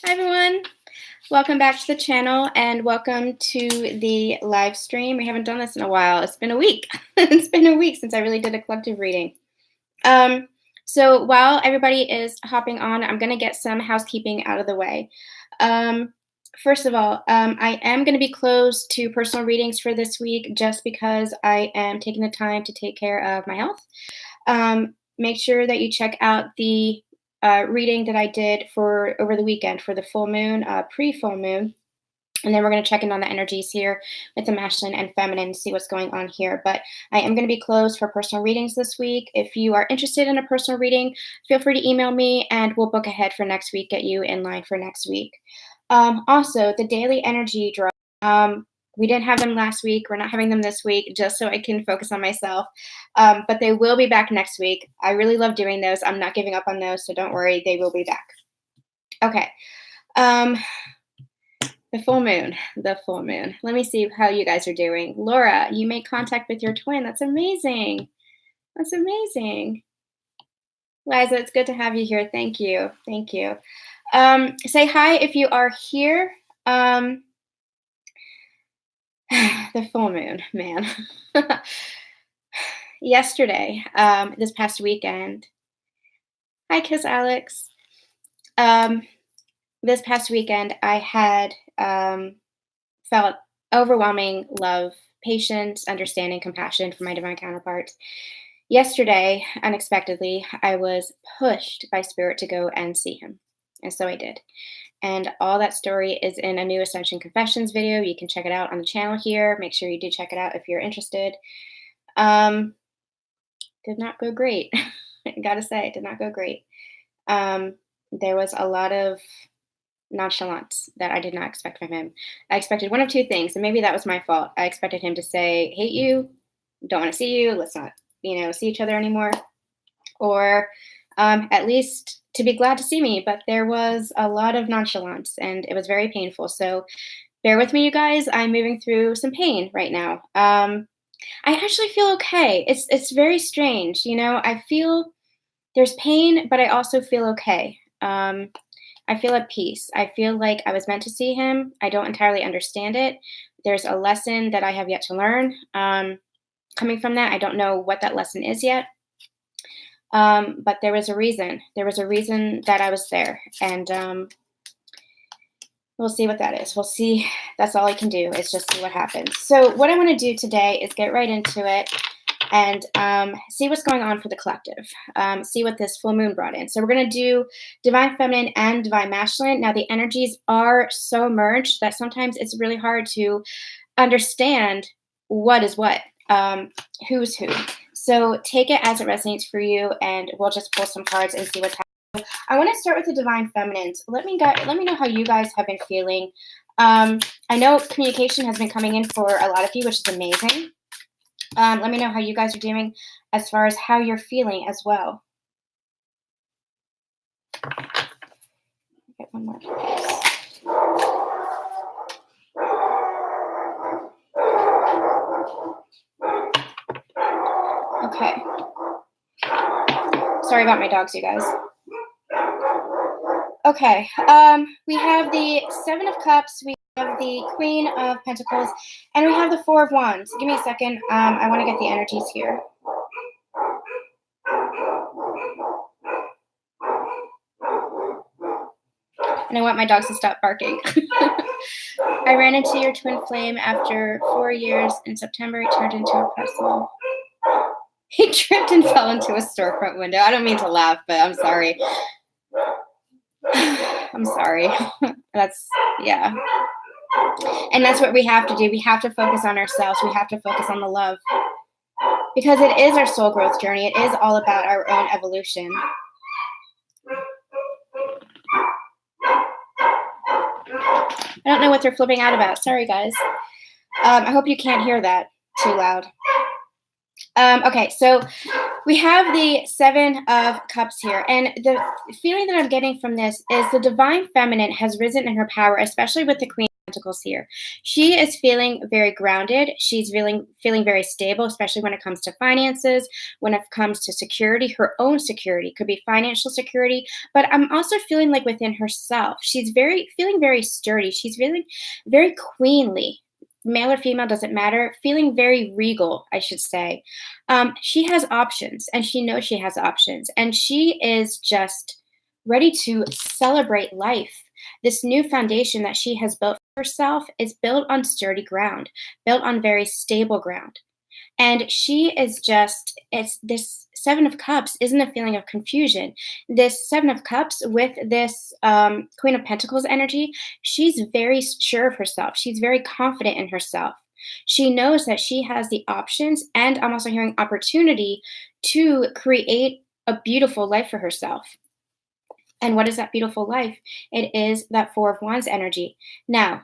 Hi everyone, welcome back to the channel and welcome to the live stream. We haven't done this in a while. It's been a week. It's been a week since I really did a collective reading. So while everybody is hopping on, I'm going to get some housekeeping out of the way. First of all, I am going to be closed to personal readings for this week just because I am taking the time to take care of my health. Make sure that you check out the reading that I did for over the weekend for the full moon, pre-full moon. And then we're going to check in on the energies here with the masculine and feminine, see what's going on here. But I am going to be closed for personal readings this week. If you are interested in a personal reading, feel free to email me and we'll book ahead for next week, get you in line for next week. Also, the daily energy draw. We didn't have them last week. We're not having them this week just so I can focus on myself. But they will be back next week. I really love doing those. I'm not giving up on those, so don't worry. They will be back. Okay. The full moon. Let me see how you guys are doing. Laura, you made contact with your twin. That's amazing. That's amazing. Liza, it's good to have you here. Thank you. Thank you. Say hi if you are here. The full moon, man. Yesterday, this past weekend. Hi, Kiss Alex. This past weekend, I had felt overwhelming love, patience, understanding, compassion for my divine counterparts. Yesterday, unexpectedly, I was pushed by Spirit to go and see him. And so I did. And all that story is in a new Ascension Confessions video. You can check it out on the channel here. Make sure you do check it out if you're interested. Did not go great. I gotta say, it did not go great. There was a lot of nonchalance that I did not expect from him. I expected one of two things, and maybe that was my fault. I expected him to say, hate you, don't want to see you, let's not, see each other anymore. Or at least to be glad to see me, but there was a lot of nonchalance and it was very painful. So bear with me, you guys. I'm moving through some pain right now. I actually feel okay. It's very strange. I feel there's pain, but I also feel okay. I feel at peace. I feel like I was meant to see him. I don't entirely understand it. There's a lesson that I have yet to learn. Coming from that, I don't know what that lesson is yet. But there was a reason. There was a reason that I was there. And we'll see what that is. We'll see. That's all I can do is just see what happens. So what I want to do today is get right into it and see what's going on for the collective. See what this full moon brought in. So we're going to do divine feminine and divine masculine. Now the energies are so merged that sometimes it's really hard to understand what is what, who's who. So take it as it resonates for you, and we'll just pull some cards and see what's happening. I want to start with the divine feminines. Let me know how you guys have been feeling. I know communication has been coming in for a lot of you, which is amazing. Let me know how you guys are doing as far as how you're feeling as well. Get one more. Okay. Sorry about my dogs, you guys. Okay. We have the Seven of Cups. We have the Queen of Pentacles, and we have the Four of Wands. Give me a second. I want to get the energies here. And I want my dogs to stop barking. I ran into your twin flame after 4 years. In September, he turned into a pretzel. He tripped and fell into a storefront window. I don't mean to laugh, but I'm sorry. I'm sorry. Yeah. And that's what we have to do. We have to focus on ourselves. We have to focus on the love. Because it is our soul growth journey. It is all about our own evolution. I don't know what they're flipping out about. Sorry, guys. I hope you can't hear that too loud. Okay, so we have the Seven of Cups here. And the feeling that I'm getting from this is the divine feminine has risen in her power, especially with the Queen Pentacles here. She is feeling very grounded. She's feeling very stable, especially when it comes to finances, when it comes to security, her own security. Could be financial security, but I'm also feeling like within herself. She's feeling very sturdy. She's feeling very queenly. Male or female doesn't matter. Feeling very regal, I should say. She has options, and she knows she has options, and she is just ready to celebrate life. This new foundation that she has built for herself is built on sturdy ground, built on very stable ground. And she is just, it's this Seven of Cups isn't a feeling of confusion. This Seven of Cups with this Queen of Pentacles energy, she's very sure of herself. She's very confident in herself. She knows that she has the options, and I'm also hearing opportunity to create a beautiful life for herself. And what is that beautiful life? It is that Four of Wands energy. Now,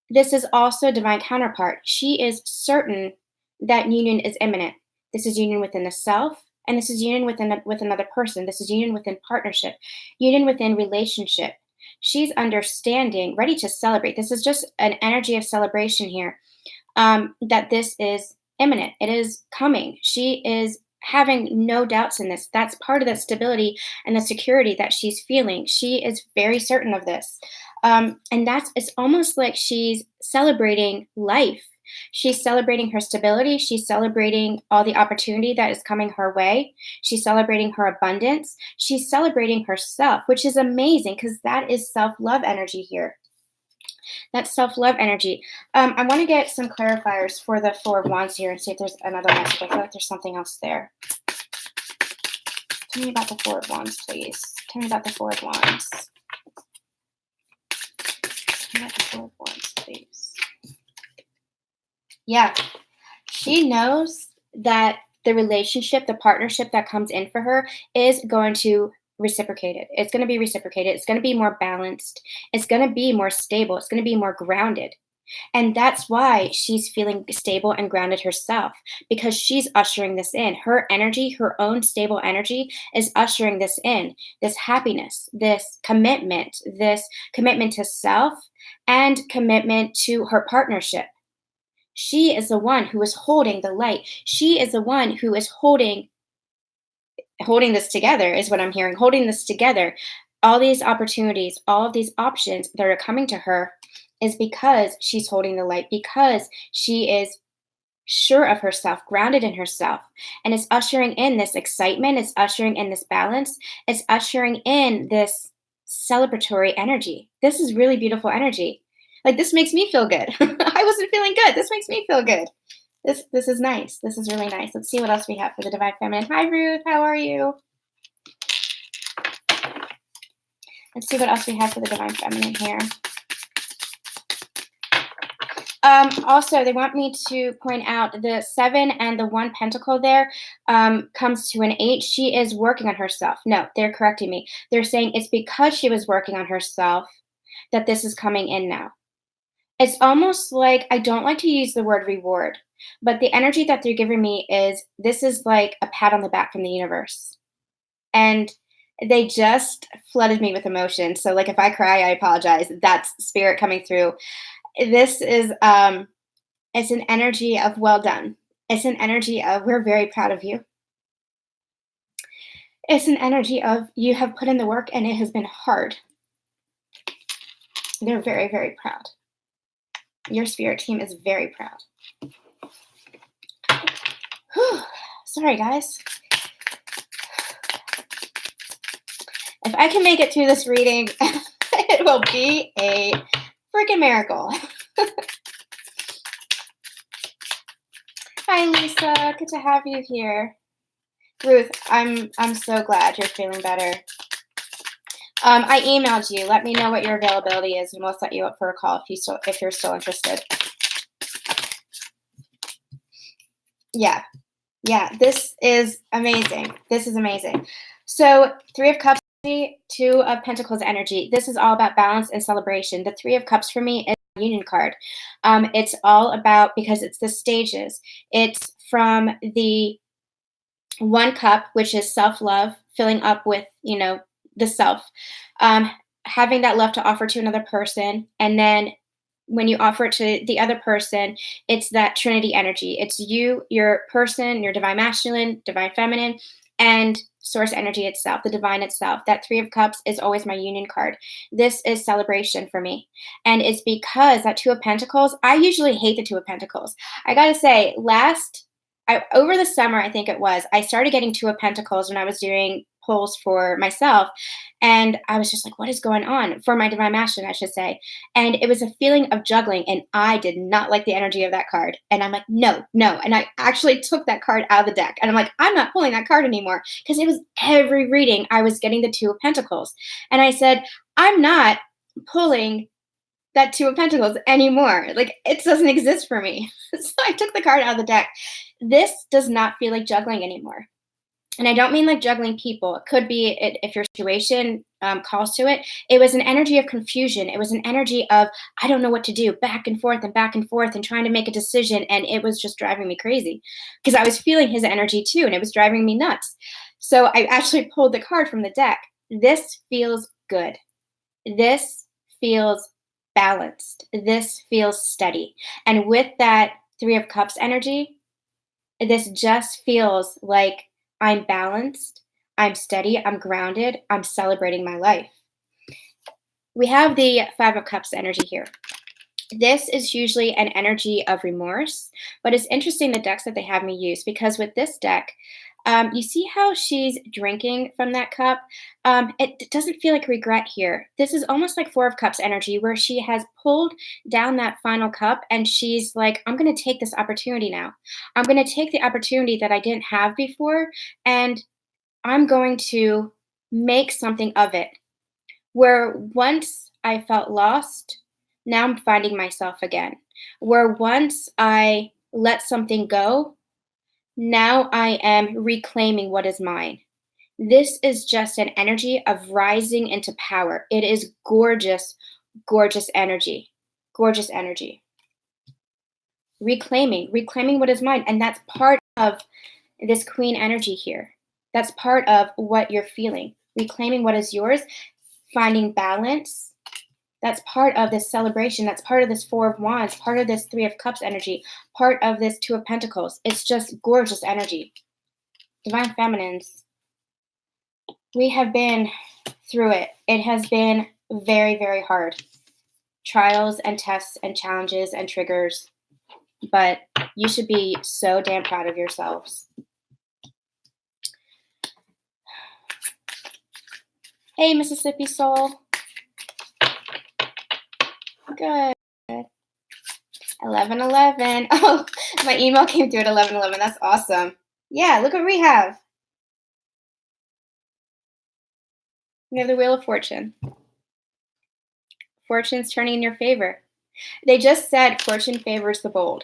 this is also divine counterpart. She is certain that union is imminent. This is union within the self, and this is union with another person. This is union within partnership, union within relationship. She's understanding, ready to celebrate. This is just an energy of celebration here, that this is imminent. It is coming. She is having no doubts in this. That's part of the stability and the security that she's feeling. She is very certain of this. And it's almost like she's celebrating life. She's celebrating her stability. She's celebrating all the opportunity that is coming her way. She's celebrating her abundance. She's celebrating herself, which is amazing because that is self-love energy here. That's self-love energy. I want to get some clarifiers for the Four of Wands here and see if there's another message. I feel like there's something else there. Tell me about the Four of Wands, please. Tell me about the Four of Wands. Tell me about the Four of Wands, please. Yeah. She knows that the relationship, the partnership that comes in for her is going to reciprocate it. It's going to be reciprocated. It's going to be more balanced. It's going to be more stable. It's going to be more grounded. And that's why she's feeling stable and grounded herself, because she's ushering this in. Her energy, her own stable energy is ushering this in, this happiness, this commitment to self and commitment to her partnership. She is the one who is holding the light. She is the one who is holding this together, is what I'm hearing. Holding this together. All these opportunities, all of these options that are coming to her is because she's holding the light, because she is sure of herself, grounded in herself. And it's ushering in this excitement. It's ushering in this balance. It's ushering in this celebratory energy. This is really beautiful energy. Like, this makes me feel good. I wasn't feeling good. This makes me feel good. This is nice. This is really nice. Let's see what else we have for the Divine Feminine. Hi, Ruth. How are you? Let's see what else we have for the Divine Feminine here. Also, they want me to point out the 7 and the 1 pentacle there comes to an 8. She is working on herself. No, they're correcting me. They're saying it's because she was working on herself that this is coming in now. It's almost like, I don't like to use the word reward, but the energy that they're giving me is, this is like a pat on the back from the universe. And they just flooded me with emotion. So like, if I cry, I apologize. That's spirit coming through. This is, it's an energy of well done. It's an energy of, we're very proud of you. It's an energy of, you have put in the work and it has been hard. They're very, very proud. Your spirit team is very proud. Whew. Sorry, guys. If I can make it through this reading, it will be a freaking miracle. Hi, Lisa. Good to have you here. Ruth, I'm so glad you're feeling better. I emailed you. Let me know what your availability is, and we'll set you up for a call if you're still interested. Yeah. This is amazing. This is amazing. So 3 of Cups, 2 of Pentacles energy. This is all about balance and celebration. The 3 of Cups for me is a union card. It's all about, because it's the stages. It's from the 1 cup, which is self-love, filling up with, the self, having that love to offer to another person, and then when you offer it to the other person, it's that Trinity energy. It's you, your person, your divine masculine, divine feminine, and source energy itself, the divine itself. That Three of Cups is always my union card. This is celebration for me. And it's because that Two of Pentacles, I usually hate the Two of Pentacles. I got to say, over the summer, I think it was, I started getting Two of Pentacles when I was doing pulls for myself. And I was just like, what is going on? For my divine masculine, I should say. And it was a feeling of juggling. And I did not like the energy of that card. And I'm like, no, no. And I actually took that card out of the deck. And I'm like, I'm not pulling that card anymore. Because it was every reading, I was getting the Two of Pentacles. And I said, I'm not pulling that Two of Pentacles anymore. Like, it doesn't exist for me. So I took the card out of the deck. This does not feel like juggling anymore. And I don't mean like juggling people. It could be if your situation calls to it. It was an energy of confusion. It was an energy of, I don't know what to do, back and forth and trying to make a decision. And it was just driving me crazy because I was feeling his energy too. And it was driving me nuts. So I actually pulled the card from the deck. This feels good. This feels balanced. This feels steady. And with that Three of Cups energy, this just feels like I'm balanced, I'm steady, I'm grounded, I'm celebrating my life. We have the Five of Cups energy here. This is usually an energy of remorse, but it's interesting the decks that they have me use, because with this deck, you see how she's drinking from that cup? It doesn't feel like regret here. This is almost like Four of Cups energy, where she has pulled down that final cup and she's like, I'm going to take this opportunity now. I'm going to take the opportunity that I didn't have before, and I'm going to make something of it. Where once I felt lost, now I'm finding myself again. Where once I let something go, now I am reclaiming what is mine. This is just an energy of rising into power. It is gorgeous, gorgeous energy. Gorgeous energy. Reclaiming what is mine. And that's part of this Queen energy here. That's part of what you're feeling. Reclaiming what is yours, finding balance. That's part of this celebration. That's part of this Four of Wands, part of this Three of Cups energy, part of this Two of Pentacles. It's just gorgeous energy. Divine Feminines, we have been through it. It has been very, very hard. Trials and tests and challenges and triggers. But you should be so damn proud of yourselves. Hey, Mississippi Soul. Good. 11:11. Oh, my email came through at 11:11. That's awesome. Yeah, look what we have. We have the Wheel of Fortune. Fortune's turning in your favor. They just said fortune favors the bold.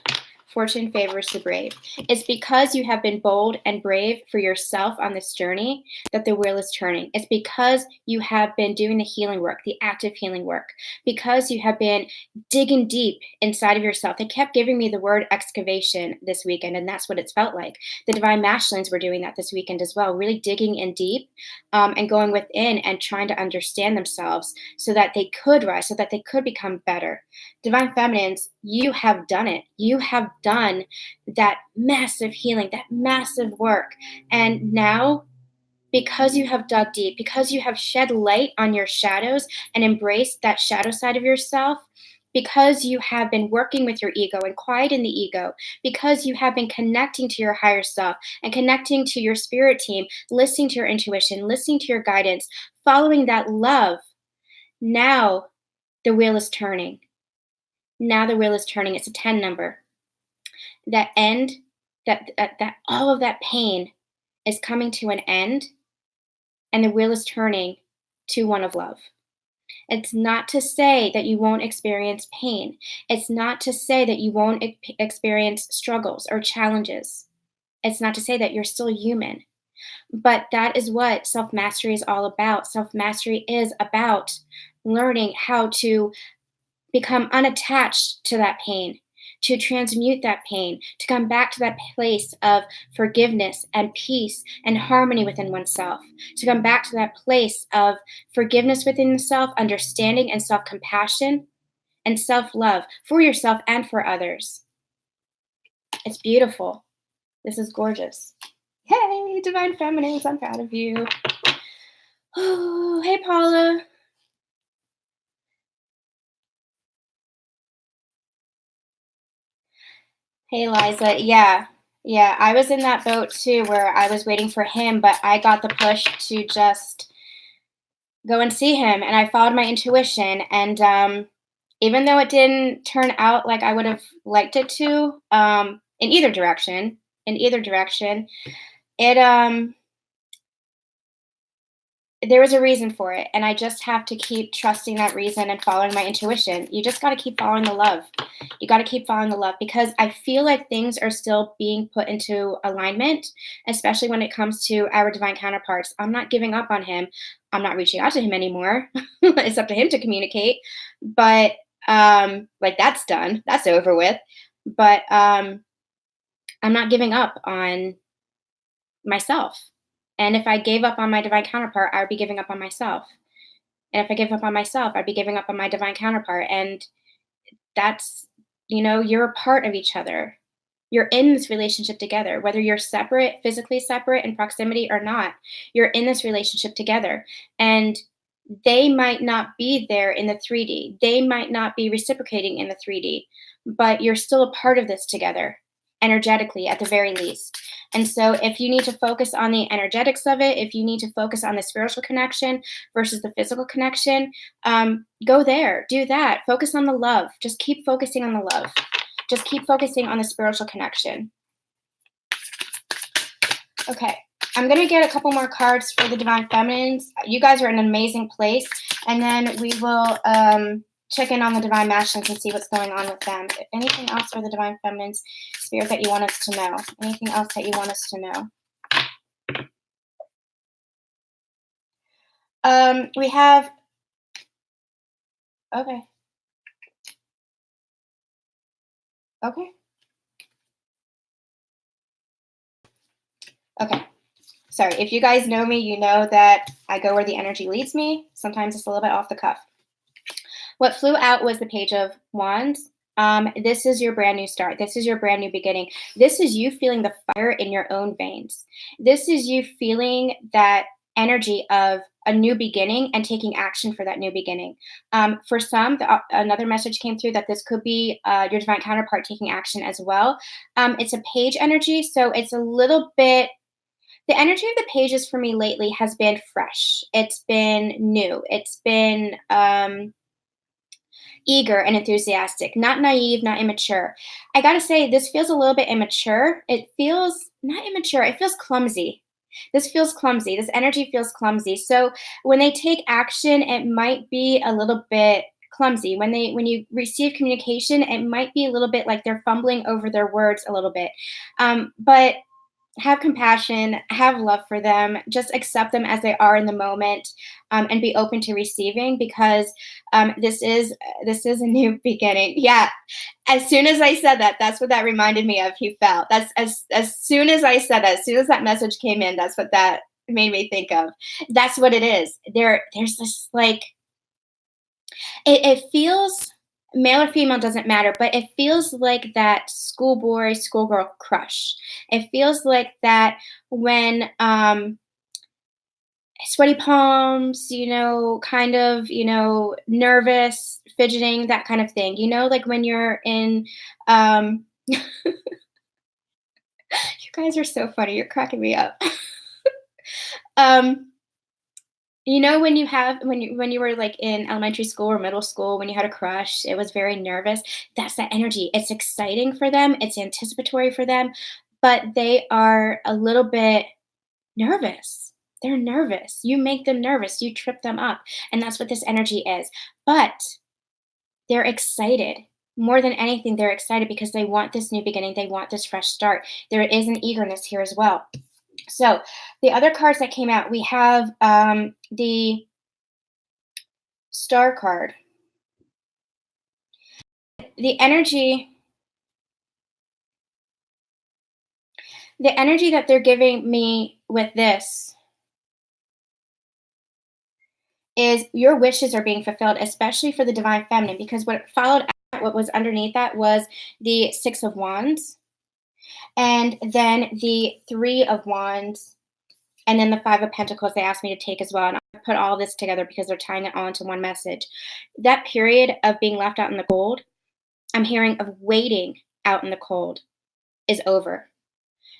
Fortune favors the brave. It's because you have been bold and brave for yourself on this journey that the wheel is turning. It's because you have been doing the healing work, the active healing work, because you have been digging deep inside of yourself. They kept giving me the word excavation this weekend, and that's what it's felt like. The Divine Masculines were doing that this weekend as well, really digging in deep and going within and trying to understand themselves so that they could rise, so that they could become better. Divine Feminines, you have done it. You have done that massive healing, that massive work. And now, because you have dug deep, because you have shed light on your shadows and embraced that shadow side of yourself, because you have been working with your ego and quieting the ego, because you have been connecting to your higher self and connecting to your spirit team, listening to your intuition, listening to your guidance, following that love, now the wheel is turning. Now the wheel is turning. It's a 10 number. That end, that all of that pain is coming to an end, and the wheel is turning to one of love. It's not to say that you won't experience pain. It's not to say that you won't experience struggles or challenges. It's not to say that you're still human. But that is what self-mastery is all about. Self-mastery is about learning how to become unattached to that pain, to transmute that pain, to come back to that place of forgiveness and peace and harmony within oneself, to come back to that place of forgiveness within yourself, understanding and self-compassion, and self-love for yourself and for others. It's beautiful. This is gorgeous. Hey, Divine Feminines, I'm proud of you. Oh, hey, Paula. Hey, Liza. Yeah, I was in that boat too, where I was waiting for him, but I got the push to just go and see him, and I followed my intuition. And even though it didn't turn out like I would have liked it to, in either direction, it there was a reason for it, and I just have to keep trusting that reason and following my intuition. You just got to keep following the love. You got to keep following the love, because I feel like things are still being put into alignment, especially when it comes to our divine counterparts. I'm not giving up on him. I'm not reaching out to him anymore. It's up to him to communicate. But like, that's done. That's over with. But I'm not giving up on myself. And if I gave up on my divine counterpart, I would be giving up on myself. And if I give up on myself, I'd be giving up on my divine counterpart. And that's, you're a part of each other. You're in this relationship together, whether you're separate, physically separate in proximity or not. You're in this relationship together. And they might not be there in the 3D. They might not be reciprocating in the 3D, but you're still a part of this together, energetically at the very least. And so if you need to focus on the energetics of it, if you need to focus on the spiritual connection versus the physical connection, go there, do that. Focus on the love. Just keep focusing on the love. Just keep focusing on the spiritual connection. Okay, I'm going to get a couple more cards for the Divine Feminines. You guys are in an amazing place. And then we will check in on the Divine Masculines and see what's going on with them. Anything else for the Divine Feminines, Spirit, that you want us to know? Anything else that you want us to know? We have, okay. Sorry, if you guys know me, you know that I go where the energy leads me. Sometimes it's a little bit off the cuff. What flew out was the Page of Wands. This is your brand new start. This is your brand new beginning. This is you feeling the fire in your own veins. This is you feeling that energy of a new beginning and taking action for that new beginning. For some, another message came through that this could be your divine counterpart taking action as well. It's a page energy, so it's a little bit, the energy of the pages for me lately has been fresh. It's been new. It's been eager and enthusiastic, not naive, not immature. I gotta say, this feels a little bit immature. It feels not immature, it feels clumsy. This feels clumsy. This energy feels clumsy. So when they take action, it might be a little bit clumsy. When you receive communication, it might be a little bit like they're fumbling over their words a little bit. But have compassion, have love for them, just accept them as they are in the moment, and be open to receiving, because this is a new beginning. Yeah, as soon as I said that, that's what that reminded me of. He fell. That's as soon as I said that, as soon as that message came in, that's what that made me think of. That's what it is. There's this, like, it feels, male or female doesn't matter, but it feels like that schoolboy, schoolgirl crush. It feels like that when sweaty palms, kind of, nervous, fidgeting, that kind of thing. Like when you're in, you guys are so funny. You're cracking me up. um, when you were like in elementary school or middle school, when you had a crush, it was very nervous. That's that energy. It's exciting for them. It's anticipatory for them, but they are a little bit nervous. They're nervous. You make them nervous. You trip them up. And that's what this energy is. But they're excited. More than anything, they're excited because they want this new beginning. They want this fresh start. There is an eagerness here as well. So the other cards that came out, we have the Star card. The energy that they're giving me with this is your wishes are being fulfilled, especially for the divine feminine, because what followed out, what was underneath that was the Six of Wands, and then the Three of Wands, and then the Five of Pentacles they asked me to take as well. And I put all this together because they're tying it all into one message. That period of being left out in the cold, I'm hearing of waiting out in the cold, is over.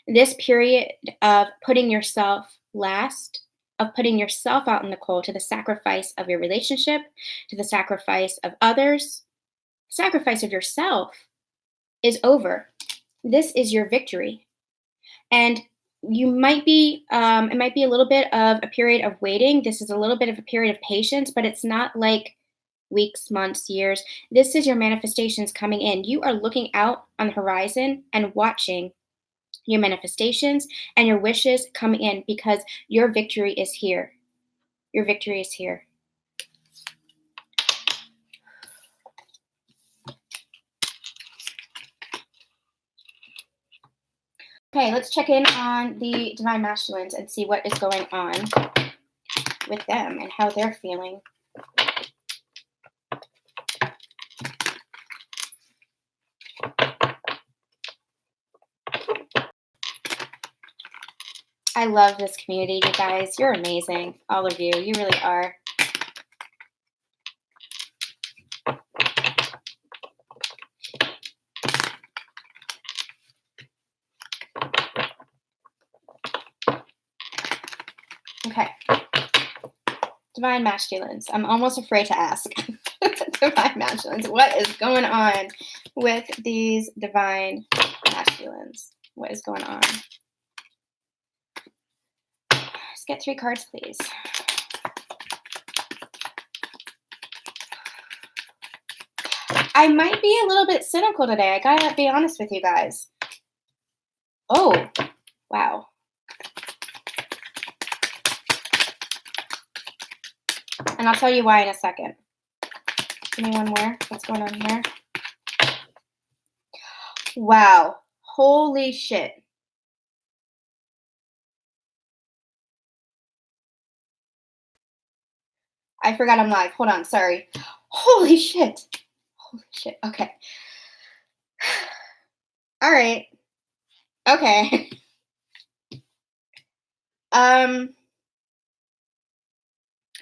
This period of putting yourself last, of putting yourself out in the cold to the sacrifice of your relationship, to the sacrifice of others, sacrifice of yourself, is over. This is your victory. And you might be, it might be a little bit of a period of waiting. This is a little bit of a period of patience, but it's not like weeks, months, years. This is your manifestations coming in. You are looking out on the horizon and watching your manifestations and your wishes coming in, because your victory is here. Your victory is here. Okay, let's check in on the divine masculines and see what is going on with them and how they're feeling. I love this community, you guys. You're amazing. All of you. You really are. Okay. Divine masculines. I'm almost afraid to ask. Divine masculines. What is going on with these divine masculines? What is going on? Let's get 3 cards, please. I might be a little bit cynical today. I gotta be honest with you guys. Oh, wow. And I'll tell you why in a second. Give me one more. What's going on here? Wow. Holy shit. I forgot I'm live. Hold on. Sorry. Holy shit. Holy shit. Okay. All right. Okay. I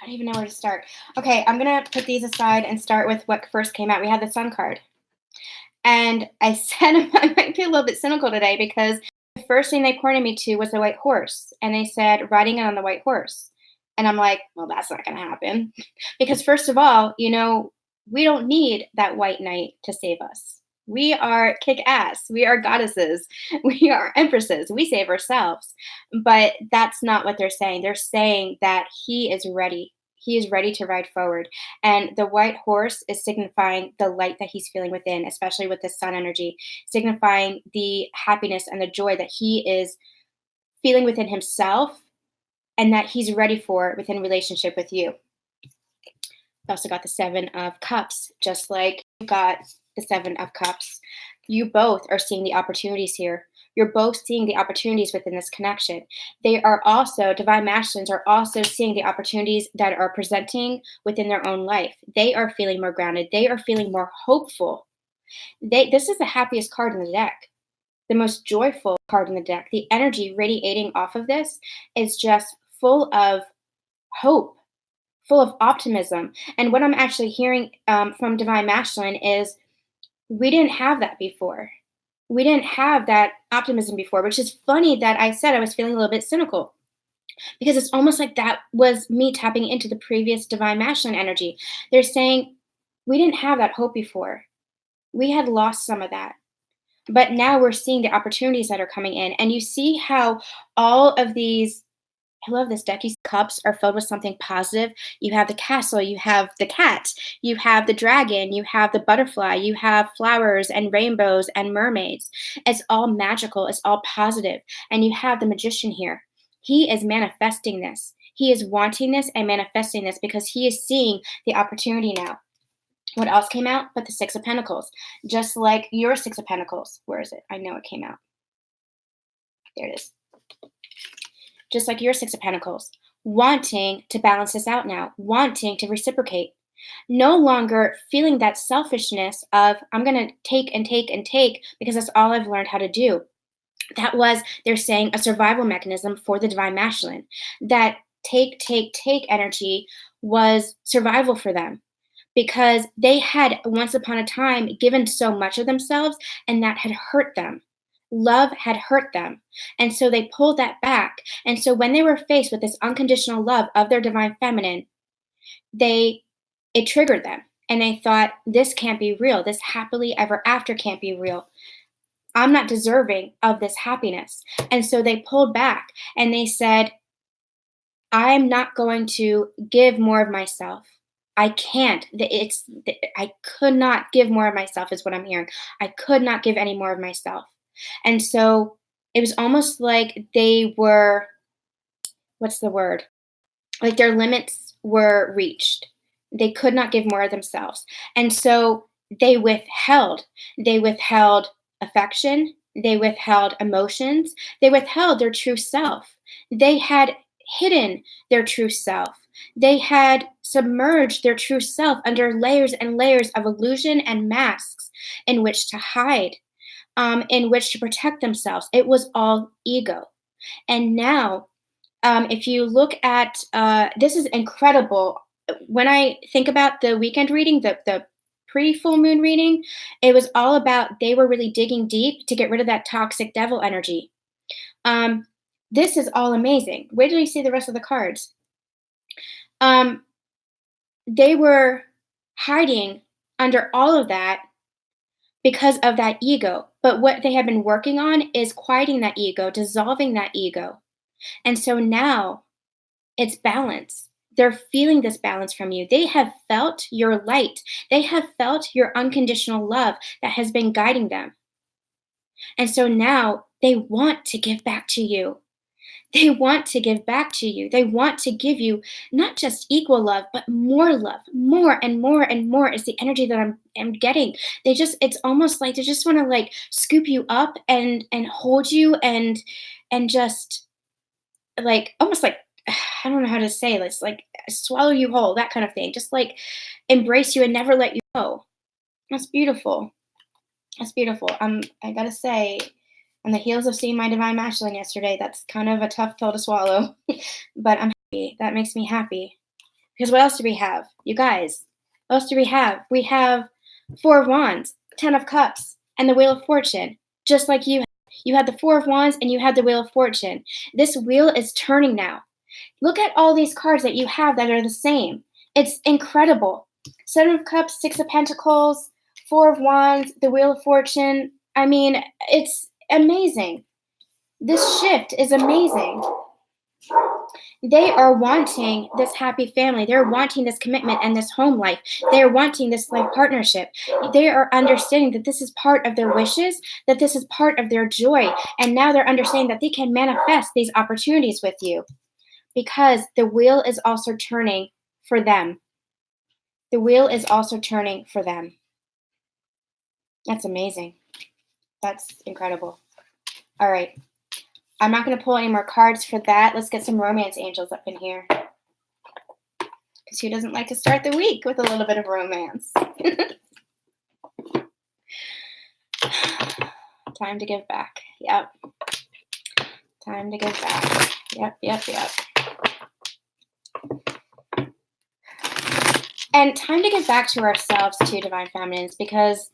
don't even know where to start. Okay, I'm going to put these aside and start with what first came out. We had the Sun card. And I said I might be a little bit cynical today because the first thing they pointed me to was the white horse. And they said, riding it on the white horse. And I'm like, well, that's not going to happen. Because first of all, you know, we don't need that white knight to save us. We are kick-ass. We are goddesses. We are empresses. We save ourselves. But that's not what they're saying. They're saying that he is ready. He is ready to ride forward. And the white horse is signifying the light that he's feeling within, especially with the sun energy, signifying the happiness and the joy that he is feeling within himself and that he's ready for within relationship with you. I also got the Seven of Cups, just like you got the Seven of Cups. You both are seeing the opportunities here. You're both seeing the opportunities within this connection. They are also, divine masculines are also seeing the opportunities that are presenting within their own life. They are feeling more grounded. They are feeling more hopeful. This is the happiest card in the deck, the most joyful card in the deck. The energy radiating off of this is just full of hope, full of optimism. And what I'm actually hearing from divine masculine is we didn't have that before. We didn't have that optimism before, which is funny that I said I was feeling a little bit cynical, because it's almost like that was me tapping into the previous divine masculine energy. They're saying we didn't have that hope before. We had lost some of that. But now we're seeing the opportunities that are coming in. And you see how all of these, I love this deck. These cups are filled with something positive. You have the castle, you have the cat, you have the dragon, you have the butterfly, you have flowers and rainbows and mermaids. It's all magical. It's all positive. And you have the magician here. He is manifesting this. He is wanting this and manifesting this because he is seeing the opportunity now. What else came out but the Six of Pentacles? Just like your Six of Pentacles. Where is it? I know it came out. There it is. Just like your Six of Pentacles. wanting to balance this out now, wanting to reciprocate, no longer feeling that selfishness of, I'm going to take and take and take because that's all I've learned how to do. That was, they're saying, a survival mechanism for the divine masculine. That take, take, take energy was survival for them because they had once upon a time given so much of themselves and that had hurt them. Love had hurt them. And so they pulled that back. And so when they were faced with this unconditional love of their divine feminine, it triggered them. And they thought, this can't be real. This happily ever after can't be real. I'm not deserving of this happiness. And so they pulled back and they said, I'm not going to give more of myself. I can't. I could not give more of myself is what I'm hearing. I could not give any more of myself. And so it was almost like they were, what's the word? Like their limits were reached. They could not give more of themselves. And so they withheld. They withheld affection. They withheld emotions. They withheld their true self. They had hidden their true self. They had submerged their true self under layers and layers of illusion and masks in which to hide, in which to protect themselves. It was all ego. And now, if you look at, this is incredible. When I think about the weekend reading, the pre-full moon reading, it was all about they were really digging deep to get rid of that toxic devil energy. This is all amazing. Wait till you see the rest of the cards. They were hiding under all of that because of that ego. But what they have been working on is quieting that ego, dissolving that ego. And so now it's balance. They're feeling this balance from you. They have felt your light. They have felt your unconditional love that has been guiding them. And so now they want to give back to you. They want to give back to you. They want to give you not just equal love, but more love. More and more and more is the energy that I'm getting. It's almost like they just want to like scoop you up and hold you and just like, almost like, I don't know how to say this, like swallow you whole, that kind of thing. Just like embrace you and never let you go. That's beautiful. That's beautiful. I gotta say, on the heels of seeing my divine masculine yesterday, that's kind of a tough pill to swallow. But I'm happy. That makes me happy. Because what else do we have? You guys, what else do we have? We have Four of Wands, Ten of Cups, and the Wheel of Fortune. Just like you. You had the Four of Wands and you had the Wheel of Fortune. This wheel is turning now. Look at all these cards that you have that are the same. It's incredible. Seven of Cups, Six of Pentacles, Four of Wands, the Wheel of Fortune. I mean, it's amazing. This shift is amazing. They are wanting this happy family. They're wanting this commitment and this home life. They're wanting this life partnership. They are understanding that this is part of their wishes, that this is part of their joy. And now they're understanding that they can manifest these opportunities with you because the wheel is also turning for them. The wheel is also turning for them. That's amazing. That's incredible. All right. I'm not going to pull any more cards for that. Let's get some romance angels up in here. Because who doesn't like to start the week with a little bit of romance? Time to give back. Yep. Time to give back. Yep. And time to give back to ourselves too, divine feminines, because,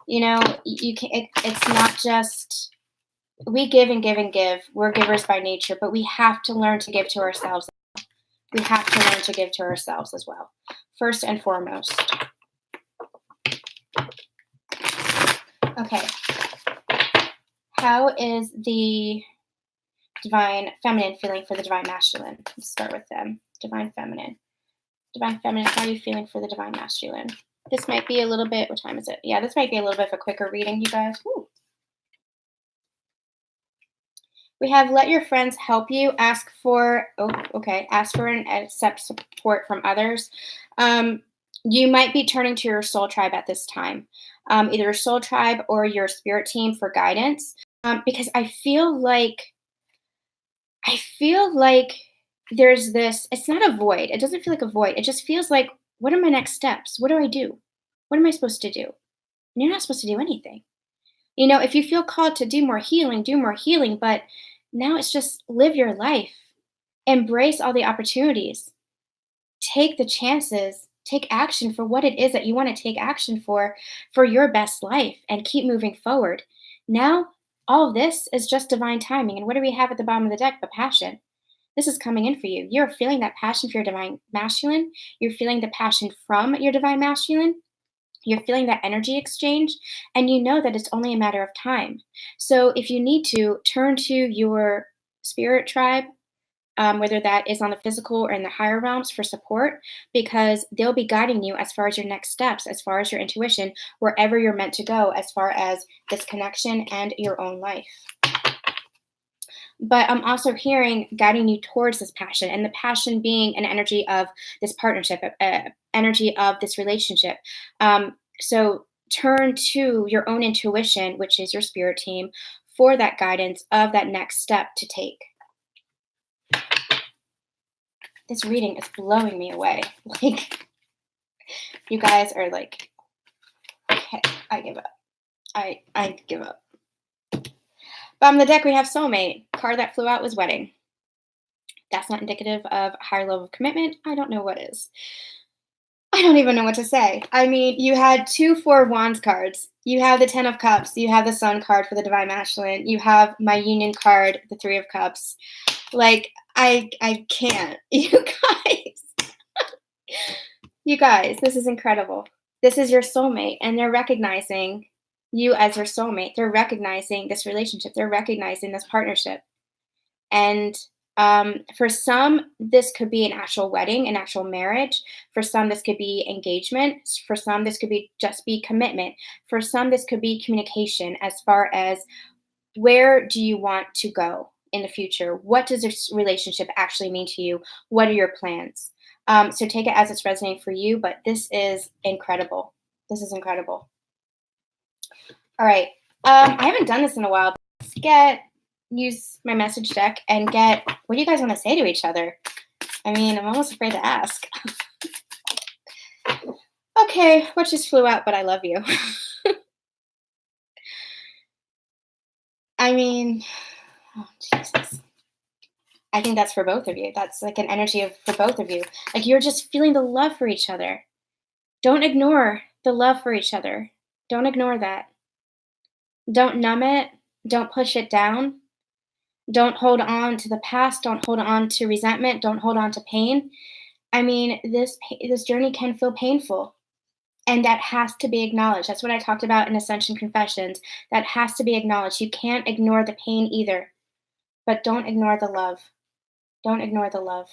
you know, it's not just... We give and give and give. We're givers by nature, but we have to learn to give to ourselves. We have to learn to give to ourselves as well, first and foremost. Okay. How is the divine feminine feeling for the divine masculine? Let's start with them. Divine feminine. Divine feminine, how are you feeling for the divine masculine? This might be a little bit, what time is it? Yeah, this might be a little bit of a quicker reading, you guys. Woo. We have let your friends help you, ask for and accept support from others. You might be turning to your soul tribe at this time, either your soul tribe or your spirit team for guidance, because I feel like there's this, it's not a void. It doesn't feel like a void. It just feels like, what are my next steps? What do I do? What am I supposed to do? And you're not supposed to do anything. If you feel called to do more healing, do more healing. But now it's just live your life, embrace all the opportunities, take the chances, take action for what it is that you want to take action for your best life, and keep moving forward. Now, all of this is just divine timing. And what do we have at the bottom of the deck? The passion. This is coming in for you. You're feeling that passion for your divine masculine. You're feeling the passion from your divine masculine. You're feeling that energy exchange, and you know that it's only a matter of time. So if you need to, turn to your spirit tribe, whether that is on the physical or in the higher realms, for support, because they'll be guiding you as far as your next steps, as far as your intuition, wherever you're meant to go, as far as this connection and your own life. But I'm also hearing guiding you towards this passion, and the passion being an energy of this partnership, energy of this relationship. So turn to your own intuition, which is your spirit team, for that guidance of that next step to take. This reading is blowing me away. Like, you guys are like, okay, I give up. I give up. Bottom of the deck, we have Soulmate. Card that flew out was Wedding. That's not indicative of a higher level of commitment. I don't know what is. I don't even know what to say. I mean, you had 2 Four of Wands cards. You have the 10 of Cups. You have the Sun card for the Divine Masculine. You have my Union card, the 3 of Cups. Like, I can't. You guys. You guys, this is incredible. This is your soulmate, and they're recognizing you as your soulmate. They're recognizing this relationship. They're recognizing this partnership. And for some, this could be an actual wedding, an actual marriage. For some, this could be engagement. For some, this could be just be commitment. For some, this could be communication, as far as where do you want to go in the future? What does this relationship actually mean to you? What are your plans? So take it as it's resonating for you, but this is incredible. This is incredible. All right. I haven't done this in a while. Let's use my message deck and get, what do you guys want to say to each other? I mean, I'm almost afraid to ask. Okay, what just flew out, but I love you. I mean, oh, Jesus. I think that's for both of you. That's like an energy for both of you. Like, you're just feeling the love for each other. Don't ignore the love for each other. Don't ignore that. Don't numb it. Don't push it down. Don't hold on to the past. Don't hold on to resentment. Don't hold on to pain. I mean, this journey can feel painful, and that has to be acknowledged. That's what I talked about in Ascension Confessions. That has to be acknowledged. You can't ignore the pain either, but don't ignore the love. Don't ignore the love.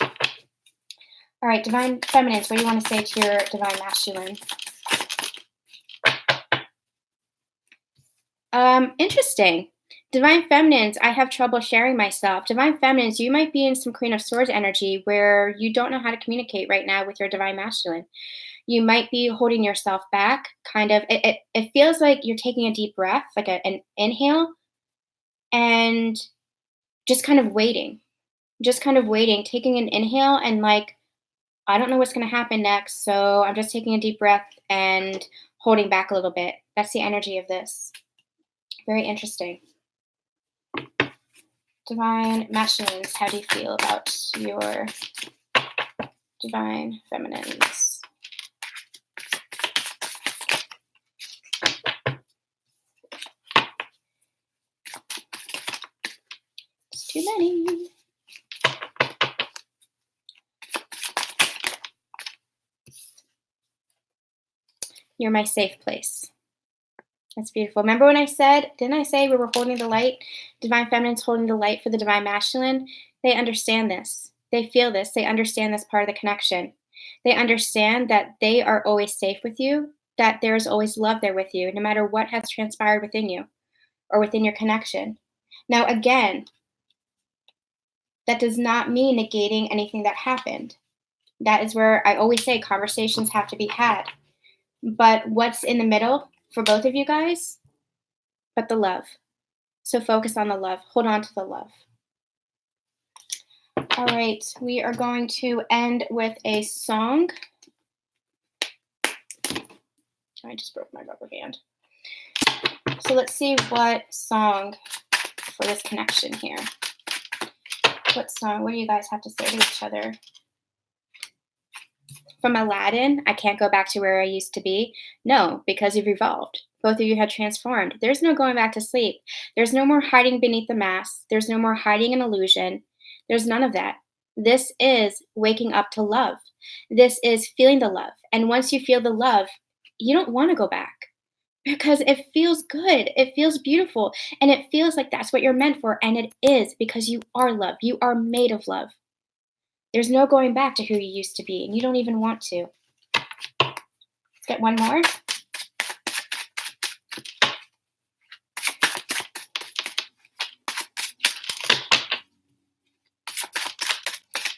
All right, Divine Feminines, what do you want to say to your Divine Masculine? Interesting. Divine Feminines, I have trouble sharing myself. Divine Feminines, you might be in some Queen of Swords energy where you don't know how to communicate right now with your Divine Masculine. You might be holding yourself back, kind of. It feels like you're taking a deep breath, like an inhale, and just kind of waiting. Just kind of waiting, taking an inhale, and like, I don't know what's going to happen next, so I'm just taking a deep breath and holding back a little bit. That's the energy of this. Very interesting. Divine Masculines, how do you feel about your Divine Feminines? It's too many. You're my safe place. That's beautiful. Remember when I said, didn't I say we were holding the light? Divine Feminine's holding the light for the Divine Masculine. They understand this. They feel this. They understand this part of the connection. They understand that they are always safe with you, that there is always love there with you, no matter what has transpired within you or within your connection. Now, again, that does not mean negating anything that happened. That is where I always say conversations have to be had. But what's in the middle for both of you guys? But the love. So focus on the love. Hold on to the love. All All right, we are going to end with a song. I just broke my rubber band. So let's see what song for this connection here. What song? What do you guys have to say to each other? From Aladdin, I can't go back to where I used to be. No, because you've evolved. Both of you have transformed. There's no going back to sleep. There's no more hiding beneath the mask. There's no more hiding an illusion. There's none of that. This is waking up to love. This is feeling the love. And once you feel the love, you don't want to go back because it feels good. It feels beautiful. And it feels like that's what you're meant for. And it is, because you are love. You are made of love. There's no going back to who you used to be, and you don't even want to. Let's get one more.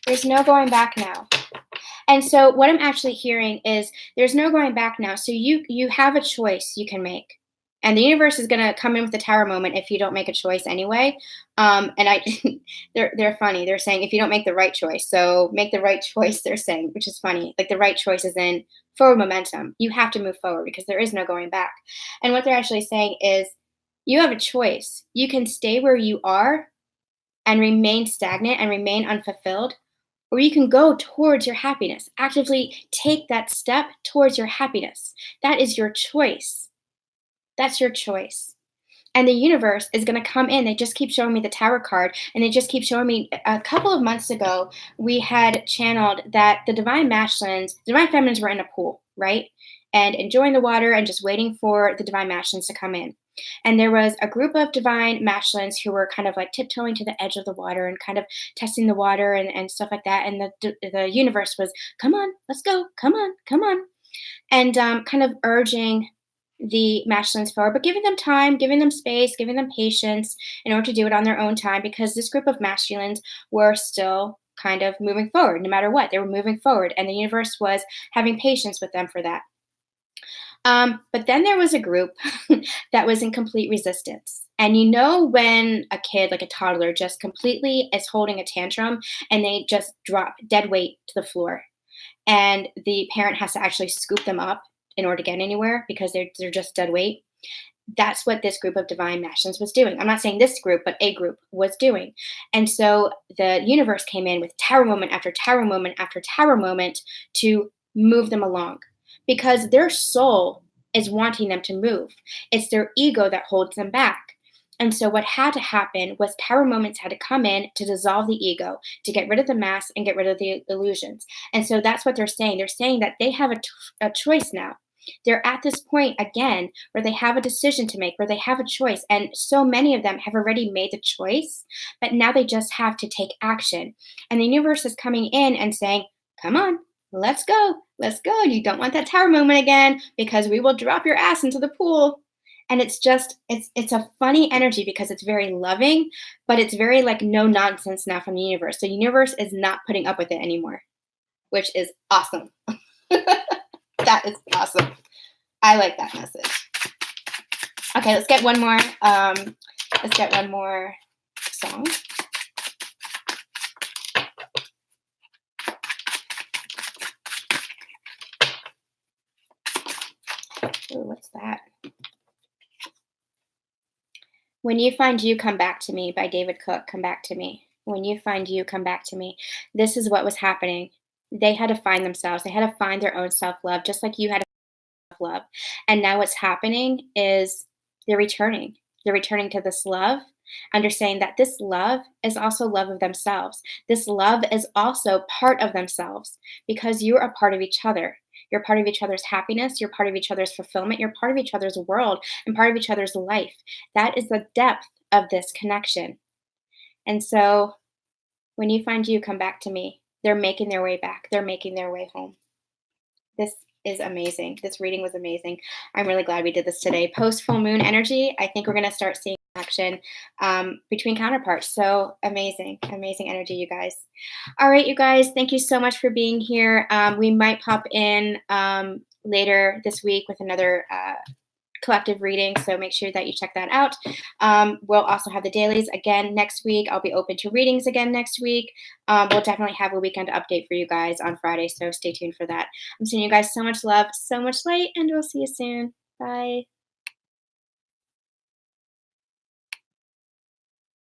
There's no going back now. And so what I'm actually hearing is there's no going back now. So you have a choice you can make. And the universe is going to come in with the tower moment if you don't make a choice anyway. And they're funny. They're saying if you don't make the right choice. So make the right choice, they're saying, which is funny. Like the right choice is in forward momentum. You have to move forward because there is no going back. And what they're actually saying is you have a choice. You can stay where you are and remain stagnant and remain unfulfilled, or you can go towards your happiness. Actively take that step towards your happiness. That is your choice. That's your choice. And the universe is going to come in. They just keep showing me the tower card, and they just keep showing me. A couple of months ago, we had channeled that the divine masculines, the divine feminines were in a pool, right? And enjoying the water and just waiting for the divine masculines to come in. And there was a group of divine masculines who were kind of like tiptoeing to the edge of the water and kind of testing the water and stuff like that. And the universe was, come on, let's go. Come on, come on. And kind of urging the masculines forward, but giving them time, giving them space, giving them patience in order to do it on their own time, because this group of masculines were still kind of moving forward no matter what. They were moving forward, and the universe was having patience with them for that. But then there was a group that was in complete resistance. And you know when a kid, like a toddler, just completely is holding a tantrum and they just drop dead weight to the floor. And the parent has to actually scoop them up in order to get anywhere because they're just dead weight. That's what this group of divine masculines was doing. I'm not saying this group, but a group was doing. And so the universe came in with tower moment after tower moment after tower moment to move them along, because their soul is wanting them to move. It's their ego that holds them back. And so what had to happen was tower moments had to come in to dissolve the ego, to get rid of the mask and get rid of the illusions. And so that's what they're saying. They're saying that they have a choice now. They're at this point again where they have a decision to make, where they have a choice. And so many of them have already made the choice, but now they just have to take action. And the universe is coming in and saying, come on, let's go. Let's go. You don't want that tower moment again, because we will drop your ass into the pool. And it's just, it's a funny energy because it's very loving, but it's very like no nonsense now from the universe. So the universe is not putting up with it anymore, which is awesome. That is awesome. I like that message. Okay, let's get one more. Let's get one more song. Ooh, what's that? When You Find You, Come Back to Me by David Cook. Come back to me. When you find you, come back to me. This is what was happening. They had to find themselves. They had to find their own self-love, just like you had to find self-love. And now what's happening is they're returning. They're returning to this love, understanding that this love is also love of themselves. This love is also part of themselves, because you're a part of each other. You're part of each other's happiness. You're part of each other's fulfillment. You're part of each other's world and part of each other's life. That is the depth of this connection. And so when you find you, come back to me. They're making their way back. They're making their way home. This is amazing. This reading was amazing. I'm really glad we did this today. Post full moon energy, I think we're going to start seeing action between counterparts. So amazing, amazing energy, you guys. All right, you guys, thank you so much for being here. We might pop in later this week with another collective reading, so make sure that you check that out. We'll also have the dailies again next week. I'll be open to readings again next week. We'll definitely have a weekend update for you guys on Friday, so stay tuned for that. I'm sending you guys so much love, so much light, and we'll see you soon. Bye.